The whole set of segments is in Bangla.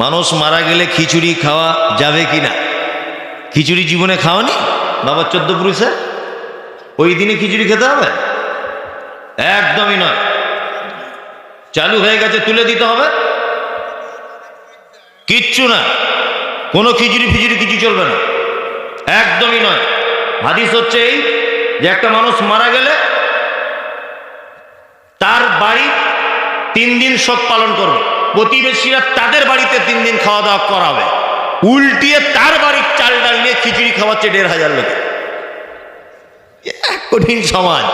মানুষ মারা গেলে খিচুড়ি খাওয়া যাবে কি না? খিচুড়ি জীবনে খাওয়ানি বাবা 14 পুরুষে? ওই দিনে খিচুড়ি খেতে হবে? একদমই নয়। চালু হয়ে গেছে, তুলে দিতে হবে, কিচ্ছু না, কোনো খিচুড়ি ফিচুড়ি কিছু চলবে না, একদমই নয়। হাদিস হচ্ছে এই যে একটা মানুষ মারা গেলে তার বাড়ি 3 দিন শোক পালন করবে, প্রতিবেশীরা তাদের বাড়িতে 3 দিন খাওয়া দাওয়া করাবে, উল্টিয়ে তার বাড়ির চাল ডাল নিয়ে খিচুড়ি খাওয়াচ্ছে 1500 লোকে। কঠিন সমাজ,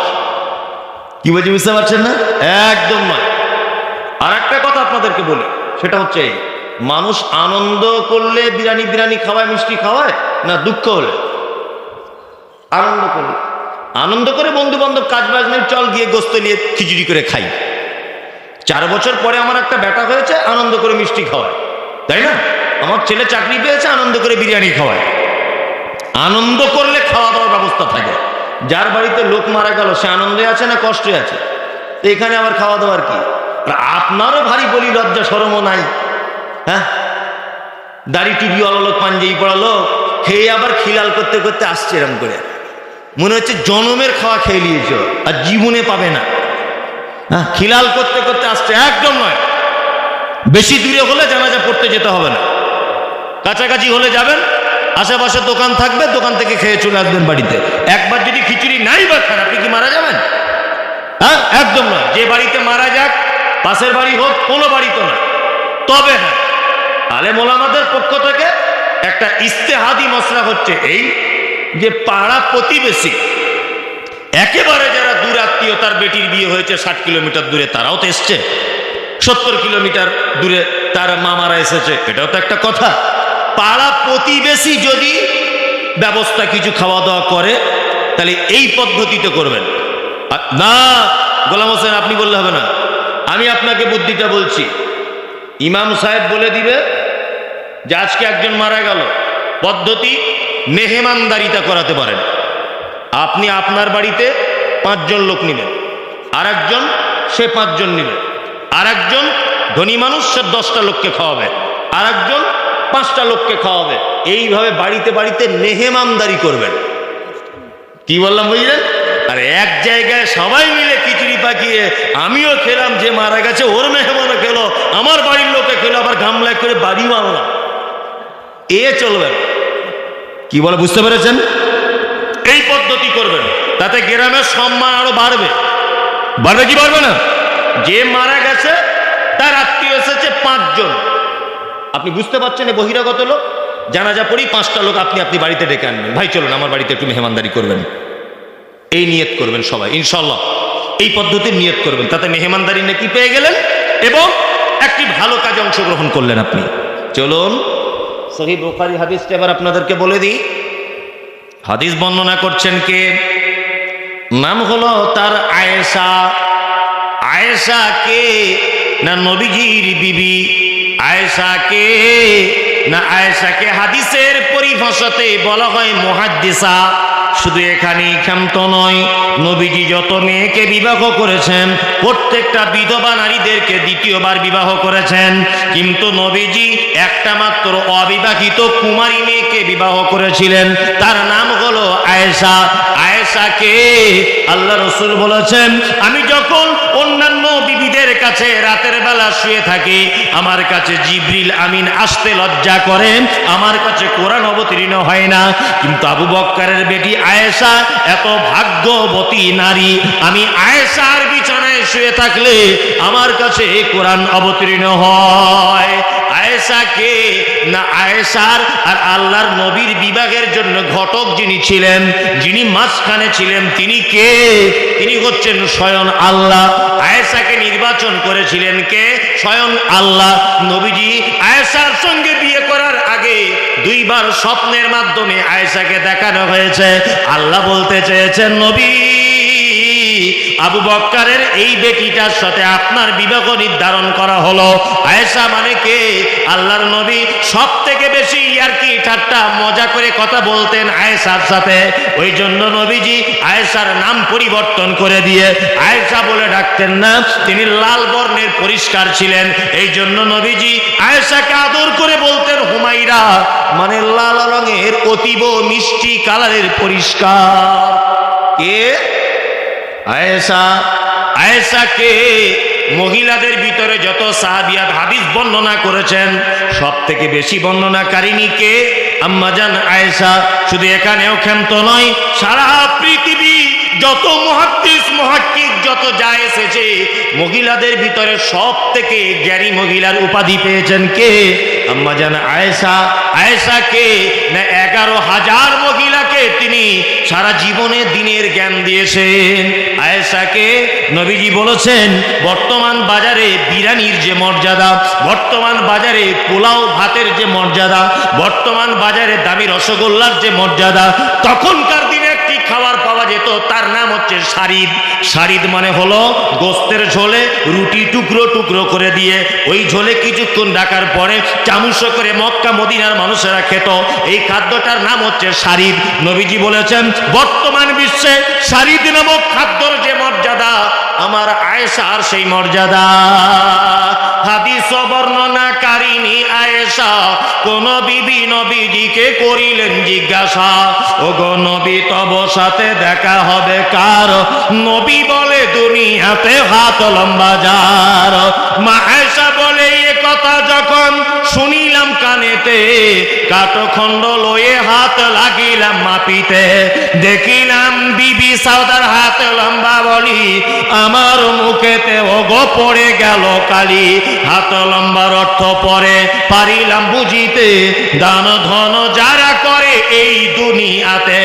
কি বলছি বুঝতে পারছেন না? একদম নয়। আর একটা কথা আপনাদেরকে বলি, সেটা হচ্ছে এই, মানুষ আনন্দ করলে বিরিয়ানি বিরিয়ানি খাওয়ায়, মিষ্টি খাওয়ায় না দুঃখ হলে? আনন্দ করলে, আনন্দ করে বন্ধু বান্ধব কাজ বাজ নেই, চল গিয়ে গোস্ত নিয়ে খিচুড়ি করে খাই। 4 বছর পরে আমার একটা বেটা হয়েছে, আনন্দ করে মিষ্টি খাওয়ায়, তাই না? আমার ছেলে চাকরি পেয়েছে, আনন্দ করে বিরিয়ানি খাওয়ায়। আনন্দ করলে খাওয়া দাওয়ার ব্যবস্থা থাকে। যার বাড়িতে লোক মারা গেল সে আনন্দে আছে না কষ্টে আছে? তো এখানে আবার খাওয়া দাওয়ার কি? আপনারও ভারী বলি লজ্জা শরমও নাই, হ্যাঁ? দাড়ি টুপিওয়ালা লোক, পাঞ্জাবি পড়া লোক, খেয়ে আবার খিলাল করতে করতে আসছে, এরম করে মনে হচ্ছে জনমের খাওয়া খেয়ে নিয়েছ আর জীবনে পাবে না। হ্যাঁ, খিলাল করতে করতে আসছে, একদম নয়। বেশি দূরে হলে জানাজা পড়তে যেতে হবে না, কাছাকাছি হলে যাবেন, আশেপাশে দোকান থাকবে, দোকান থেকে খেয়ে চলে আসবেন বাড়িতে। একবার যদি খিচুড়ি নাই বা খান, আপনি কি মারা যাবেন? হ্যাঁ, একদম নয়। যে বাড়িতে মারা যাক, পাশের বাড়ি হোক, কোনো বাড়ি তো না। তবে হ্যাঁ, আলেম ওলামাদের পক্ষ থেকে একটা ইস্তেহাদি মশলা হচ্ছে এই যে পাড়া প্রতিবেশী একেবারে যারা দূর আত্মীয়, তার বেটির বিয়ে হয়েছে 60 কিলোমিটার দূরে, তারাও তো এসছে। 70 কিলোমিটার দূরে তার মামারা এসেছে, এটাও তো একটা কথা। পাড়া প্রতিবেশী যদি ব্যবস্থা কিছু খাওয়া দাওয়া করে, তাহলে এই পদ্ধতিতে করবেন না। গোলাম হোসেন আপনি বললে হবে না, আমি আপনাকে বুদ্ধিটা বলছি। ইমাম সাহেব বলে দিবে যে আজকে একজন মারা গেল, পদ্ধতি মেহমানদারিতা করাতে পারেন। আপনি আপনার বাড়িতে 5 জন লোক নিলেন, আর একজন সে 5 জন নিলেন, আর একজন ধনী মানুষ সে 10টা লোককে খাওয়াবে, আর একজন 5টা লোককে খাওয়াবে। এইভাবে বাড়িতে বাড়িতে মেহমানদারি করবেন। কি বললাম বুঝলেন? আর এক জায়গায় সবাই মিলে খিচুড়ি পাকিয়ে আমিও খেলাম, যে মারা গেছে ওর মেহমানও খেলো, আমার বাড়ির লোকে খেলো, আবার গামলায় করে বাড়ি মারলাম, এ চলবে না। কি বলে বুঝতে পেরেছেন? এই পদ্ধতি করবেন, তাতে গ্রামের সম্মান আরো বাড়বে। বাড়বে কি বাড়বে না? যে মারা গেছে তার আত্মীয় এসেছে 5 জন, আপনি বুঝতে পারছেন এ বহিরাগত লোক, জানাজা পড়ি 5টা লোক আপনি আপনি বাড়িতে ডেকে আনবেন, ভাই চলুন আমার বাড়িতে একটু মেহমানদারি করবেন। এই নিয়ত করবেন সবাই ইনশাল্লাহ, এই পদ্ধতির নিয়ত করবেন, তাতে মেহমানদারি নাকি পেয়ে গেলেন এবং একটি ভালো কাজে অংশগ্রহণ করলেন আপনি। চলুন সহিহ বুখারী হাদিসটা এবার আপনাদেরকে বলে দিই। হাদিস বর্ণনা করছেন কে? নাম হলো তার আয়েশা। আয়েশা কে? না নবীজির বিবি। আয়েশা কে? না আয়েশাকে হাদিসের পরিভাষাতে বলা হয় মুহাদ্দিসা। শুধু এখানেই ক্ষান্ত নয়, নবীজি যত মেয়েকে বিবাহ করেছেন প্রত্যেকটা বিধবা নারীদেরকে দ্বিতীয়বার বিবাহ করেছেন, কিন্তু নবীজি একটা মাত্র অবিবাহিত কুমারী মেয়েকে বিবাহ করেছিলেন, তার নাম হলো আয়েশা। আয়েশাকে আল্লাহ রাসূল বলেছেন, আমি যখন অন্যান্য বিবিদের কাছে রাতের বেলা শুয়ে থাকি, আমার কাছে জিবরিল আমিন আসতে লজ্জা করেন, আমার কাছে কোরআন অবতীর্ণ হয় না, কিন্তু আবু বকরের বেটি আয়েশা এত ভাগ্যবতী নারী, আমি আয়েশার বিছানায় শুয়ে থাকলে আমার কাছে কোরআন অবতীর্ণ হয়। আয়েশাকে? না আয়েশার আর আল্লাহর নবীর বিবাহের জন্য ঘটক যিনি ছিলেন, যিনি মাঝখানে ছিলেন, তিনি কে? তিনি হচ্ছেন স্বয়ং আল্লাহ। আয়েশাকে নির্বাচন করেছিলেন কে? স্বয়ং আল্লাহ। নবীজি আয়েশার সঙ্গে বিয়ে করার আগে 2 বার স্বপ্নের মাধ্যমে আয়েশাকে দেখানো হয়েছে। আল্লাহ বলতে চেয়েছেন, নবী আবু বকরের এই বেটিটার সাথে আপনার বিবাহ নির্ধারণ করা হলো। আয়েশা মানে কে? আল্লাহর নবী সব থেকে বেশি ইয়ারকি ঠাট্টা মজা করে কথা বলতেন আয়েশার সাথে, ওই জন্য নবীজি আয়েশার নাম পরিবর্তন করে দিয়ে আয়েশা বলে ডাকতেন না। তিনি লাল বর্ণের পরিষ্কার ছিলেন, এই জন্য নবীজি আয়েশাকে আদর নারীরা মানে লাল রঙের অতীব মিষ্টি কালারের পরিষ্কার। কে? আয়েশা। আয়েশাকে মহিলাদের ভিতরে যত সাহাবিয়াত হাদিস বর্ণনা করেছেন সব থেকে বেশি বর্ণনাকারিনী কে? আম্মাজান আয়েশা। শুধু এখানেও ক্ষান্ত নয়, সারা পৃথিবী যত মুহাদ্দিস মুহাক্কিক যত যা এসেছে মহিলাদের ভিতরে সব থেকে জ্ঞানী মহিলার উপাধি পেয়েছেন কে? আম্মাজান আয়েশা। আয়েশাকে না 11,000 মহিলাকে তিনি সারা জীবনে দিনের জ্ঞান দিয়েছেন। আয়েশাকে নবীজি বলেছেন বর্তমান বাজারে বিরিয়ানির যে মর্যাদা, বর্তমান বাজারে পোলাও ভাতের যে মর্যাদা, বর্তমান বাজারে দামি রসগোল্লার যে মর্যাদা, তখনকার দিনে একটি খাবার পাওয়া যেত, তার নাম হচ্ছে শারিদ। শারিদ মানে হলো গোস্তের ঝোলে রুটি টুকরো টুকরো করে দিয়ে ওই ঝোলে কিছুক্ষণ রাখার পরে চামচ করে মক্কা মদিনার মানুষেরা খেত। এই খাদ্যটার নাম হচ্ছে শারিদ। নবীজি বলেছেন বর্তমান বিশ্বে শারিদ নামক খাদ্যর যে মর্যাদা, আমার আয়েশার সেই মর্যাদা। হাদিস বর্ণনাকারিনী আয়েশা কোন বিবি নবীজিকে করিলেন জিজ্ঞাসা, ও গো নবী তব সাথে দেখা হবে কার? নবী বলে দুনিয়াতে হাত লম্বা যার। মা আয়েশা বলে এ কথা যখন শুনিলাম কানেতে, কাঠখণ্ড লয়ে হাত লাগিলাম মাপিতে, দেখিলাম বিবি সাউদার হাত লম্বা বলি, আমার মুখেতে ওগো পড়ে গেল কালি। হাত লম্বার অর্থ পরে পারিলাম বুঝিতে, দান ধন যারা করে এই দুনিয়াতে,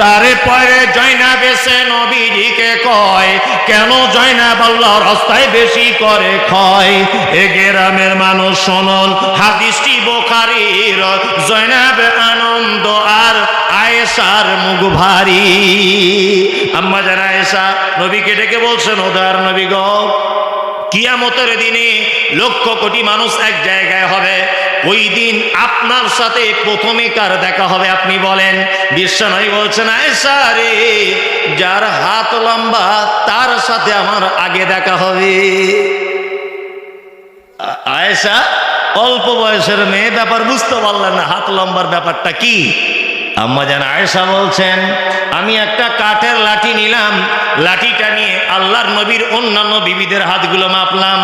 তারে পরে জয়নাব এসে নবীজিকে কয়, কেন জয়নাব আল্লাহর রাস্তায় বেশি করে ক্ষয়? এ গ্রামের মানুষ শোনন হাদিসটি বুখারীর, জয়নাব আনন্দ আর আয়েশার মুখ ভারী। আম্মা জান আয়েশা নবীকে ডেকে বলছেন, ওদার নবী গো, কিয়ামতের দিনে লক্ষ কোটি মানুষ এক জায়গায় হবে, ওই দিন আপনার সাথে প্রথমে কার দেখা হবে আপনি বলেন? বিশ্বনবী বলছেন, আয়েশা রে, যার হাত লম্বা তার সাথে আমার আগে দেখা হবে। আয়েশা অল্প বয়সের মেয়ে, ব্যাপার বুঝতে পারলেন না হাত লম্বার ব্যাপারটা কি। আম্মা জান আয়েশা বলছেন, আমি একটা কাঠের লাঠি নিলাম, লাঠিটা নিয়ে আল্লাহর নবীর অন্যান্য বিবিদের হাতগুলো মাপলাম,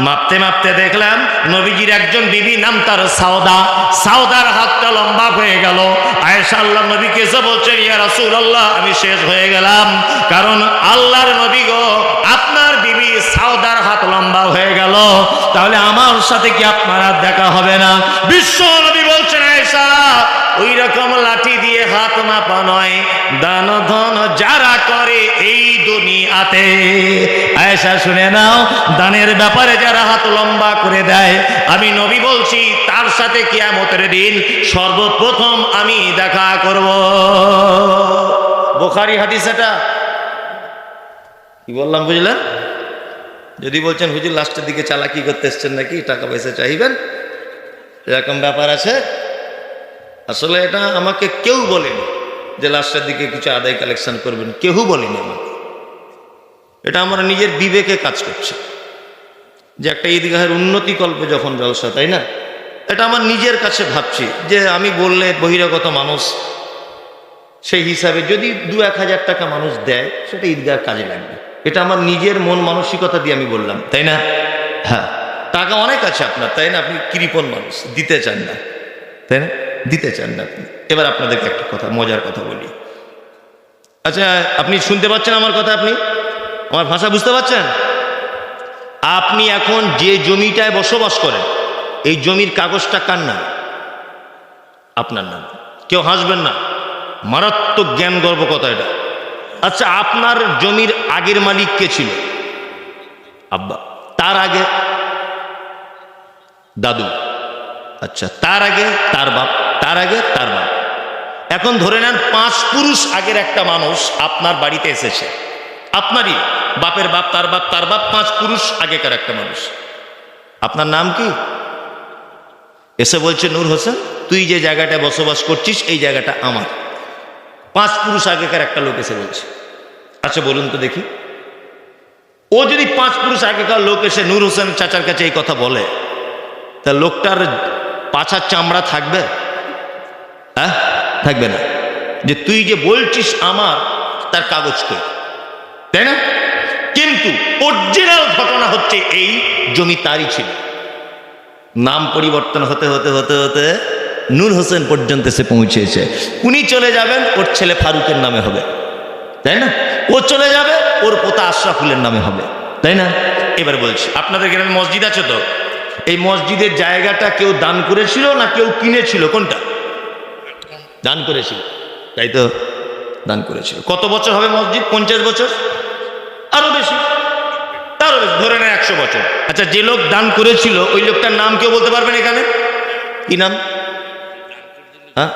মাপতে মাপতে দেখলাম নবীজির একজন বিবি নাম তার সাউদা, সাউদার হাতটা লম্বা হয়ে গেল। আয়েশা আল্লাহ নবীকে এসে বলছেন, ইয়া রাসূলুল্লাহ, আমি শেষ হয়ে গেলাম, কারণ আল্লাহর নবী গো, আপনার বিবি সাউদার হাত লম্বা হয়ে গেল, তাহলে আমার সাথে কি আপনার হাত দেখা হবে না? বিশ্ব নবী বলছেন, আয়েশা ওই রকম লাঠি দিয়ে হাত মাপা নয়, দান ধন যারা করে এই দুনিয়াতে। আয়েশা শুনে নাও, দানের ব্যাপারে যারা হাত লম্বা করে দেয়, আমি নবী বলছি তার সাথে কিয়ামতের দিন সর্বপ্রথম আমি দেখা করব। বুখারী হাদিস এটা। কি বললাম বুঝলেন? যদি বলছেন হুজুর লাস্টের দিকে চালাকি করতে এসছেন নাকি, টাকা পয়সা চাইবেন, এরকম ব্যাপার আছে, আসলে এটা আমাকে কেউ বলেনি যে লাস্টের দিকে কিছু আদায় কালেকশন করবেন, কেউ বলেনি আমাকে। এটা আমার নিজের বিবেকে কাজ করছে যে একটা ঈদগাহের উন্নতি কল্পে যখন জলসা, তাই না, এটা আমার নিজের কাছে ভাবছি যে আমি বললে বহিরাগত মানুষ, সেই হিসাবে যদি 2-1 হাজার টাকা মানুষ দেয় সেটা ঈদগাহ কাজে লাগবে, এটা আমার নিজের মন মানসিকতা দিয়ে আমি বললাম, তাই না? হ্যাঁ, টাকা অনেক আছে আপনার, তাই না, আপনি কৃপণ মানুষ, দিতে চান না, তাই না, দিতে চান না আপনি। এবার আপনাদেরকে একটা কথা, মজার কথা বলি। আচ্ছা, আপনি শুনতে পাচ্ছেন আমার কথা? আপনি আমার ভাষা বুঝতে পারছেন? আপনি এখন যে জমিটায় বসবাস করেন, এই জমির কাগজটা কার নাম? আপনার নাম। কেউ হাসবেন না, মারাত্মক জ্ঞান গর্ব কথা এটা। আচ্ছা, আপনার জমির আগের মালিক কে ছিল? আব্বা। তার আগে দাদু। আচ্ছা, তার আগে তার বাপ, তার আগে তার বাপ। এখন ধরে নেন 5 পুরুষ আগের একটা মানুষ আপনার বাড়িতে এসেছে, আপনারই বাপের বাপ, তার বাপ, তার বাপ, 5 পুরুষ আগেকার একটা মানুষ। আপনার নাম কি? এসে বলছে, নূর হোসেন, তুই যে জায়গাটায় বসবাস করছিস এই জায়গাটা আমার। 5 পুরুষ আগেকার একটা লোক এসে বলছে। আচ্ছা বলুন তো দেখি, ও যদি 5 পুরুষ আগেকার লোক এসে নূর হোসেন চাচার কাছে এই কথা বলে, তা লোকটার পাছার চামড়া থাকবে? হ্যাঁ, থাকবে না। যে তুই যে বলছিস আমার, তার কাগজ কই, তাই না? কিন্তু অরিজিনাল ঘটনা হচ্ছে এই জমি তারই ছিল। নাম পরিবর্তন হতে হতে হতে হতে নূর হোসেন পর্যন্ত এসে পৌঁছেছে। উনি চলে যাবেন, ওর ছেলে ফারুকের নামে হবে, তাই না? ও চলে যাবে, ওর পোতা আশরাফুলের নামে হবে, তাই না? এবার বলছি, আপনাদের গ্রামে মসজিদ আছে তো, এই মসজিদের জায়গাটা কেউ দান করেছিল না কেউ কিনেছিল? কোনটা? দান করেছিল, তাই তো? দান করেছিল। কত বছর হবে মসজিদ? 50 বছর, আরো বেশি, তারও বেশি, ধরে নেয় 100 বছর। আচ্ছা, যে লোক দান করেছিল ওই লোকটার নাম কেউ বলতে পারবেন এখানে? কি নাম? হ্যাঁ,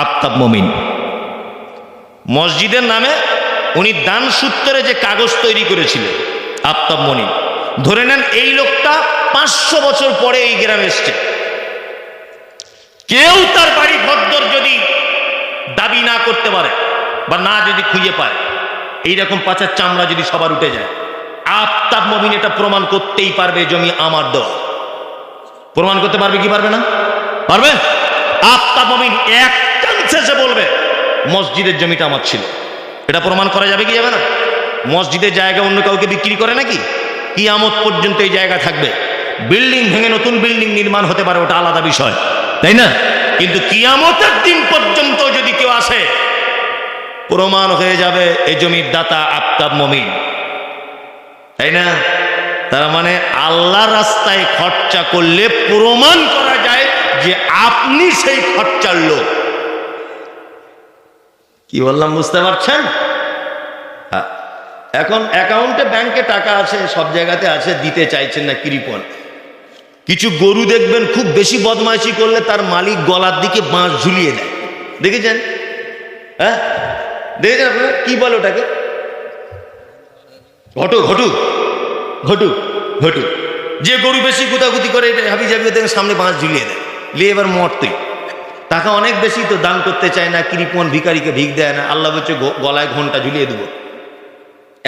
আফতাব মমিন। মসজিদের নামে উনি দান সূত্রে যে কাগজ তৈরি করেছিলেন, আফতাব মমিন। ধরে নেন এই লোকটা 500 বছর পরে এই গ্রামে এসছে। কেউ তার বাড়ি ঘরদর যদি দাবি না করতে পারে বা না যদি খুঁজে পায়, এইরকম পাচার চামড়া যদি সবার উঠে যায়, আফতাব মমিন এটা প্রমাণ করতেই পারবে জমি আমার দেওয়া। প্রমাণ করতে পারবে কি পারবে না? পারবে। আফতাব মমিন এক চান্সে বলবে মসজিদের জমিটা আমার ছিল। এটা প্রমাণ করা যাবে কি যাবে না? মসজিদের জায়গা অন্য কাউকে বিক্রি করে নাকি? কিয়ামত পর্যন্ত এই জায়গা থাকবে। বিল্ডিং ভেঙে নতুন বিল্ডিং নির্মাণ হতে পারে, ওটা আলাদা বিষয়, তাই না? কিন্তু কিয়ামতের দিন পর্যন্ত যদি কেউ আসে, প্রমাণ হয়ে যাবে এই জমির দাতা আফতাব মমিন, তাই না? তার মানে আল্লাহ রাস্তায় খরচা করলে প্রমাণ করা যায় যে আপনি সেই খরচার লোক। কি বললাম বুঝতে পারছেন? হ্যাঁ। এখন অ্যাকাউন্টে ব্যাংকে টাকা আছে, সব জায়গাতে আছে, দিতে চাইছেন না কৃপণ। কিছু গরু দেখবেন খুব বেশি বদমাইশি করলে তার মালিক গলার দিকে বাঁশ ঝুলিয়ে দেয়, দেখেছেন? হ্যাঁ, দেখেছেন আপনারা? কি বলে ওটাকে? ঘটু ঘটু ঘটু ঘটু। যে গরু বেশি গুতাগুতি করে, হাবি জাবি দেখে সামনে বাঁশ ঝুলিয়ে দেয়, নিয়ে এবার মরতে। টাকা অনেক বেশি তো দান করতে চায় না, কৃপণ ভিখারিকে ভিক দেয় না। আল্লাহ বলছে গলায় ঘন্টা ঝুলিয়ে দেবো,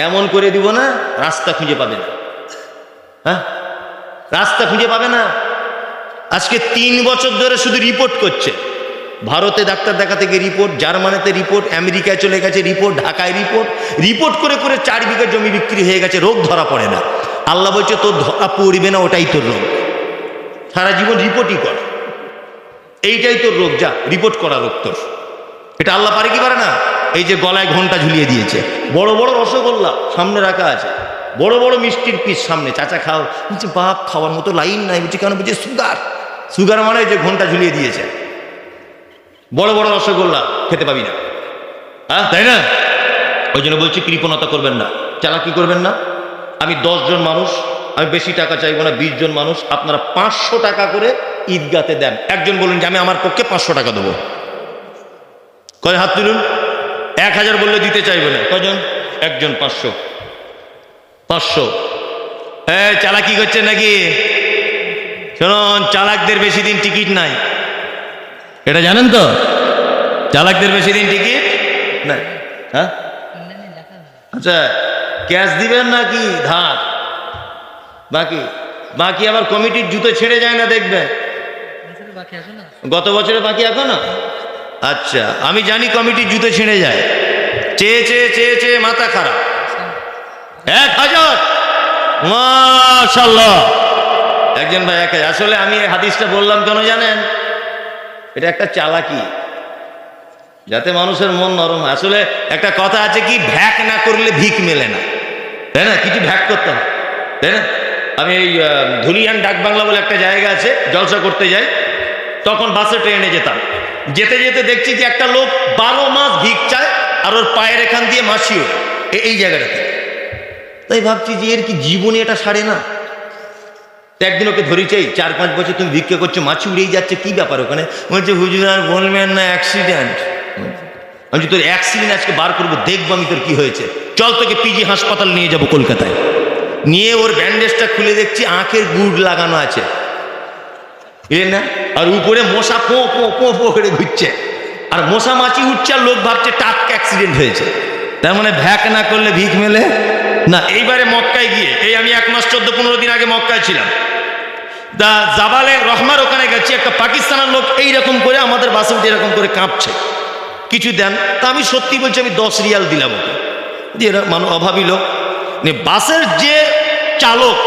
এমন করে দিব না রাস্তা খুঁজে পাবে না। হ্যাঁ, রাস্তা খুঁজে পাবে না। আজকে 3 বছর ধরে শুধু রিপোর্ট করছে। ভারতে ডাক্তার দেখাতে গিয়ে রিপোর্ট, জার্মানিতে রিপোর্ট, আমেরিকায় চলে গেছে রিপোর্ট, ঢাকায় রিপোর্ট। রিপোর্ট করে করে 4 বিঘা জমি বিক্রি হয়ে গেছে, রোগ ধরা পড়ে না। আল্লাহ বলছে তোর ধরা পড়বে না, ওটাই তোর রোগ। সারা জীবন রিপোর্টই কর, এইটাই তোর রোগ, যা রিপোর্ট করা রোগ তোর। এটা আল্লাহ পারে কি পারে না? এই যে গলায় ঘন্টা ঝুলিয়ে দিয়েছে, বড় বড় রসগোল্লা সামনে রাখা আছে, বড় বড় মিষ্টির পিস সামনে, চাচা খাও। বলছে বাপ, খাওয়ার মতো লাইন নাই। বলছে কেন? বলছে সুগার। সুগার মানে যে ঘন্টা ঝুলিয়ে দিয়েছে, বড় বড় রসগোল্লা খেতে পাবি না। হ্যাঁ, তাই না? ওই জন্য বলছি কৃপণতা করবেন না, চালাকি করবেন না। আমি 10 জন মানুষ, আমি বেশি টাকা চাইবো না, 20 জন মানুষ, আপনারা 500 টাকা করে ঈদগাতে দেন। একজন বলুন যে আমি আমার পক্ষে 500 টাকা দেবো। কয় হাত তুলুন? 1000 বললে দিতে চাইবে না। কজন? একজন। 500 500। হ্যাঁ, চালাকি করছেন নাকি? শুনুন, চালাকদের বেশি দিন টিকিট নাই, এটা জানেন তো? চালাকদের বেশি দিন টিকিট নাই। হ্যাঁ, আচ্ছা, ক্যাশ দিবেন নাকি ধার? বাকি বাকি আবার কমিটির জুতো ছেড়ে যায় না, দেখবেন। গত বছরে বাকি এখনো? আচ্ছা, আমি জানি কমিটির জুতো ছিঁড়ে যায়। চেয়ে চেয়ে চেয়ে চেয়ে মাথা খারাপ। 1000, মাশাআল্লাহ। একজন ভাই 1000। আসলে আমি এই হাদিসটা বললাম কেন জানেন? এটা একটা চালাকি, যাতে মানুষের মন নরম হয়। আসলে একটা কথা আছে কি, ভ্যাক না করলে ভিক মেলে না, তাই না? কিছু ভ্যাক করতে হয়, তাই না? আমি এই ধুলিয়ান ডাক বাংলা বলে একটা জায়গা আছে, জলসা করতে যাই, তখন বাসে ট্রেনে যেতাম। যেতে যেতে দেখছি যে একটা লোক 12 মাস ভিক চায়, আর ওর পায়ের এখান দিয়ে মাছি ওঠে এই জায়গাটাতে। তাই ভাবছি যে এর কি জীবনে এটা সারে না। তো একদিন ওকে ধরেছি, 4-5 বছর তুমি ভিক্ষা করছো, মাছি উড়েই যাচ্ছে, কি ব্যাপার ওখানে? বলছে হুজুর আর বলবেন না, অ্যাক্সিডেন্ট। আমি তোর অ্যাক্সিডেন্ট আজকে বার করবো, দেখবো আমি তোর কি হয়েছে। চল তোকে পিজি হাসপাতাল নিয়ে যাবো কলকাতায়। নিয়ে ওর ব্যান্ডেজটা খুলে দেখছি আঁখের গুড় লাগানো আছে, না? আর উপরে মশা পো পো পো পো করে ঘুরছে, আর মশা মাছি উঠছে, আর লোক ভাবছে টাটকা অ্যাক্সিডেন্ট হয়েছে। তার মানে ভ্যাক না করলে ভিক মেলে না। এইবারে মক্কায় গিয়ে, এই আমি 1 মাস 14-15 দিন আগে মক্কায় ছিলাম, দা জাবালে রহমার ওখানে গেছি, একটা পাকিস্তানের লোক এইরকম করে আমাদের বাসে উঠে এরকম করে কাঁপছে, কিছু দেন। তা আমি সত্যি বলছি, আমি 10 রিয়াল দিলাম ওকে, যে এরা মানুষ অভাবী লোক। বাসের যে চালক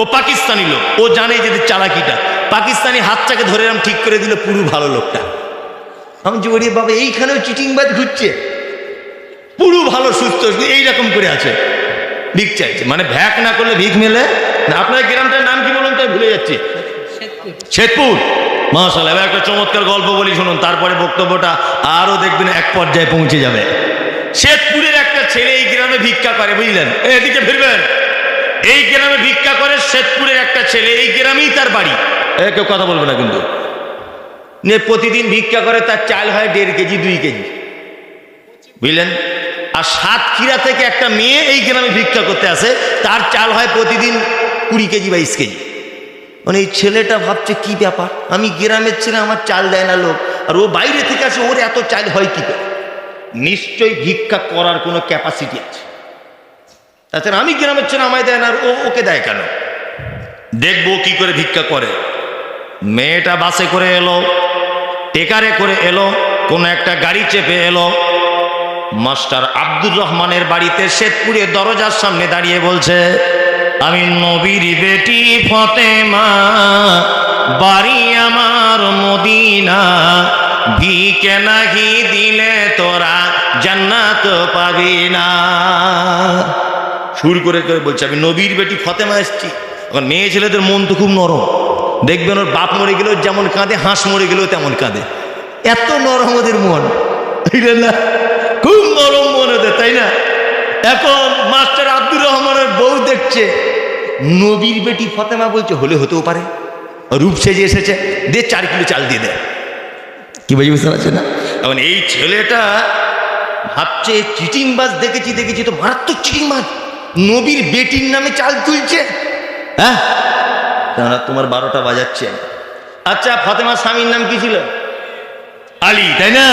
ও পাকিস্তানি লোক, ও জানে যে চালাকিটা, পাকিস্তানি হাতটাকে ধরে এরকম ঠিক করে দিল, পুরো ভালো লোকটা। আমি যে ওরে বাবা, এইখানেও চিটিংবাজ ঘুরছে, পুরো ভালো সুস্থ এইরকম করে আছে, ভিক চাইছে। মানে ভ্যাক না করলে ভিক মেলে না। আপনার গ্রামটার নাম কি বলুন, তাই ভুলে যাচ্ছি। শেখপুর। মাশাআল্লাহ, এবার একটা চমৎকার গল্প বলি শুনুন, তারপরে বক্তব্যটা আরো দেখবেন এক পর্যায়ে পৌঁছে যাবে। শেখপুরের একটা ছেলে এই গ্রামে ভিক্ষা করে, বুঝলেন? এদিকে ফিরবেন। এই গ্রামে ভিক্ষা করে শেখপুরের একটা ছেলে, এই গ্রামেই তার বাড়ি। কেউ কথা বলবে না কিন্তু। প্রতিদিন ভিক্ষা করে, তার চাল হয় 1.5 কেজি 2 কেজি, বুঝলেন? আর সাতক্ষীরা থেকে একটা মেয়ে এই গ্রামে ভিক্ষা করতে আসে, তার চাল হয় প্রতিদিন 20 কেজি 22 কেজি। মানে এই ছেলেটা ভাবছে কি ব্যাপার, আমি গ্রামের ছেলে, আমার চাল দেয় না লোক, আর ও বাইরে থেকে আসে, ওর এত চাল হয় কি করে? নিশ্চয়ই ভিক্ষা করার কোনো ক্যাপাসিটি আছে। তাছাড়া আমি গ্রামের ছেলে, আমায় দেয় না, আর ওকে দেয় কেন? দেখবো কি করে ভিক্ষা করে। মেয়েটা বাসে করে এলো, টেকারে করে এলো, কোন একটা গাড়ি চেপে এলো। মাস্টার আব্দুর রহমানের বাড়িতে শেখপুরে দরজার সামনে দাঁড়িয়ে বলছে, আমি নবীর বেটি ফতেমা, বাড়ি আমার মদিনা, ভিকে নাহি দিলে তোরা জান্নাত পাবি না। সুর করে করে বলছে, আমি নবীর বেটি ফতেমা এসছি। এখন মেয়ে ছেলেদের মন তো খুব নরম, দেখবেন ওর বাপ মরে গেলেও যেমন কাঁদে, হাঁস মরে গেলেও তেমন কাঁদে, এত নরম ওদের মন, না? খুব নরম মন ওদের, তাই না? এখন মাস্টার আব্দুর রহমানের বউ দেখছে নবীর বেটি ফতেমা, বলছে হলে হতেও পারে, রূপ সেজে এসেছে, দে 4 কিলো চাল দিয়ে দেয়। কি বলছি বুঝতে পারছে না? এখন এই ছেলেটা ভাবছে চিটিংবাজ দেখেছি তো মারাত্মক চিটিংবাজ, নবীর বেটির নামে চাল তুলছে। হ্যাঁ, তোমার 12টা বাজাচ্ছে। আচ্ছা, ফতেমার স্বামীর নাম কি ছিল? আলী, তাই না?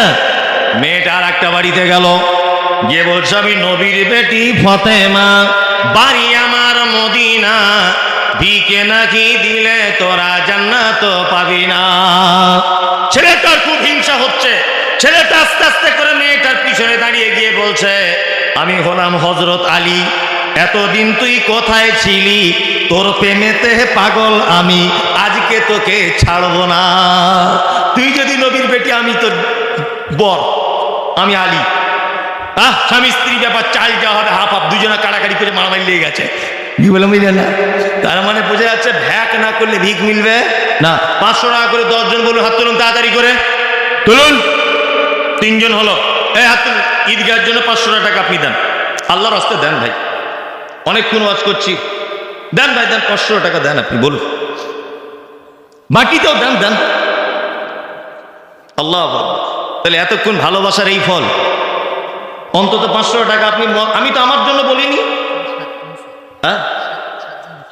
মেয়েটা আর একটা বাড়িতে গেল, গিয়ে বলছে, আমি নবীর বেটি ফতেমা, বাড়ি আমার মদিনা, ভিকে নাকি দিলে তোরা জান্নাত পাবি না। ছেলেটার খুব হিংসা হচ্ছে। ছেলেটা আস্তে আস্তে করে মেয়েটার পিছনে দাঁড়িয়ে গিয়ে বলছে, আমি হলাম হযরত আলী, এতদিন তুই কোথায় ছিলি? তোর প্রেমেতে পাগল আমি, আজকে তোকে ছাড়বো না। তুই যদি নবীর বেটি, আমি তোর বর, আমি আলী। স্বামী স্ত্রী ব্যাপার, চাল যা হবে হাফ হাফ, দুজনে কাড়াকাড়ি করে মারামারি লেগে গেছে। কি বললাম বুঝলেন না? তার মানে বোঝা যাচ্ছে ভ্যাক না করলে ভিক মিলবে না। 500 টাকা করে 10 জন বলুন, হাত তুলুন তাড়াতাড়ি করে, তুলুন। 3 জন হলো, এই হাত তুলুন। ঈদগাহের জন্য 500 টাকা আপনি দেন, আল্লাহর রাস্তে দেন ভাই, অনেকক্ষণ ওয়াজ করছি, দেন ভাই, দেন 500 টাকা দেন, আপনি বলুন, বাকিতেও দেন দেন। আল্লাহ, তাহলে এতক্ষণ ভালোবাসার এই ফল। অন্তত 500 টাকা আপনি, আমি তো আমার জন্য বলিনি। হ্যাঁ,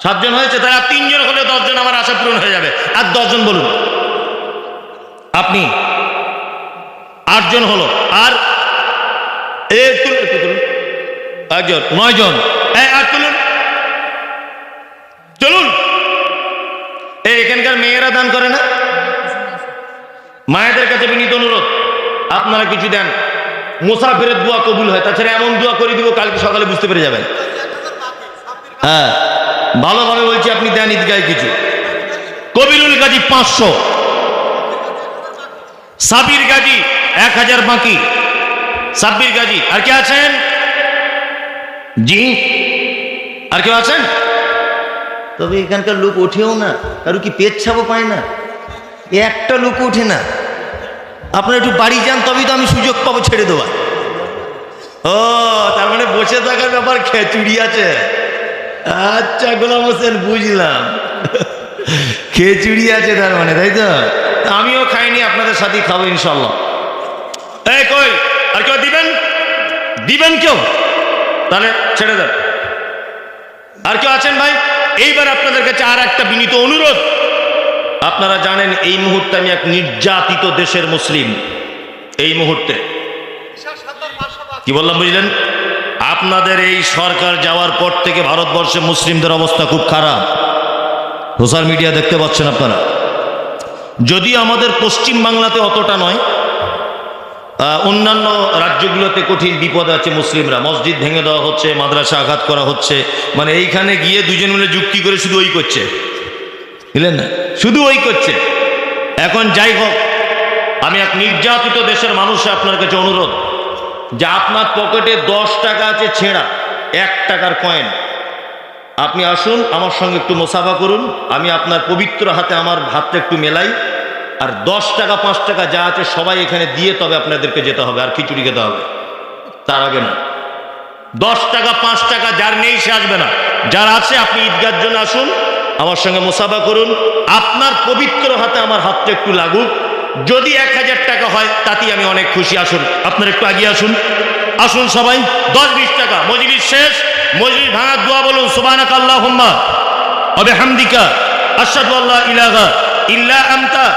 7 জন হয়েছে, তাই আর 3 জন হলে 10 জন আমার আশা পূরণ হয়ে যাবে। আর 10 জন বলুন আপনি, 8 জন হলো। আর একটু তুলুন, 1 জন, 9 জন, আর তুলুন, চলুন। এখানকার মেয়েরা দান করে না? মায়েদের কাছে বিনীত অনুরোধ, আপনারা কিছু দেন, মুসাফিরের দোয়া কবুল হয়। তাছাড়া এমন দোয়া করে দিব কালকে সকালে বুঝতে পেরে যাবেন। হ্যাঁ, ভালোভাবে বলছি, আপনি দেন ঈদগাহে কিছু। কবিরুল গাজী 500, সাবির গাজী 1000 বাকি, সাব্বির গাজী। আর কে আছেন? জি, আর কেউ আছেন? তবে এখানকার লোক ওঠেও না, কারো কি পেচ্ছাপও পায় না, একটা লোক ওঠে না। আপনারা একটু বাড়ি যান, তবেই তো আমি সুযোগ পাবো ছেড়ে দেওয়া। ও, তার মানে বসে থাকার ব্যাপার খেচুড়ি আছে। আচ্ছা গোলাম হোসেন, বুঝলাম, খেচুড়ি আছে তার মানে, তাই তো? আমিও খাইনি, আপনাদের সাথেই খাবো ইনশাল্লাহ। এই কই, আর কেউ দিবেন? দিবেন কেউ? তাহলে ছেড়ে দেন। আর কেউ আছেন ভাই? এইবার আপনাদের কাছে আর একটা বিনীত অনুরোধ। আপনারা জানেন এই মুহূর্তে আমি এক নির্যাতিত দেশের মুসলিম। এই মুহূর্তে কি বললাম বুঝলেন? আপনাদের এই সরকার যাওয়ার পর থেকে ভারতবর্ষে মুসলিমদের অবস্থা খুব খারাপ। সোশ্যাল মিডিয়া দেখতে পাচ্ছেন আপনারা। যদি আমাদের পশ্চিম বাংলাতে অতটা নয়, অন্যান্য রাজ্যগুলোতে কঠিন বিপদ আছে। মুসলিমরা মসজিদ ভেঙে দেওয়া হচ্ছে, মাদ্রাসা আঘাত করা হচ্ছে, মানে এইখানে গিয়ে দুজন মিলে যুক্তি করে শুধু ওই করছে, বুঝলেন না, শুধু ওই করছে। এখন যাই হোক, আমি এক নির্যাতিত দেশের মানুষে আপনার কাছে অনুরোধ, যে আপনার পকেটে 10 টাকা আছে ছেঁড়া, 1 টাকার কয়েন, আপনি আসুন আমার সঙ্গে একটু মুসাফা করুন, আমি আপনার পবিত্র হাতে আমার হাতটা একটু মেলাই, আর 10 টাকা 5 টাকা যা আছে সবাই এখানে দিয়ে তবে আপনাদেরকে যেতে হবে, আর খিচুড়ি খেতে হবে, তার আগে না। 10 টাকা 5 টাকা যার নেই সে আসবে না, যার আছে আপনি ঈদগাহর জন্য আসুন, আমার সঙ্গে মুসাফা করুন, আপনার পবিত্র হাতে আমার হাতটা একটু লাগুক। যদি 1000 টাকা হয় তাতেই আমি অনেক খুশি। আসুন, আপনারা একটু এগিয়ে আসুন, আসুন সবাই। 10-20 টাকা, মজলিস শেষ, মজলিস ভাঙার দোয়া বলুন, সুবহানাকা আল্লাহুম্মা ওয়া বিহামদিকা আশহাদু আল্লা ইলাহা ইল্লা আনতা।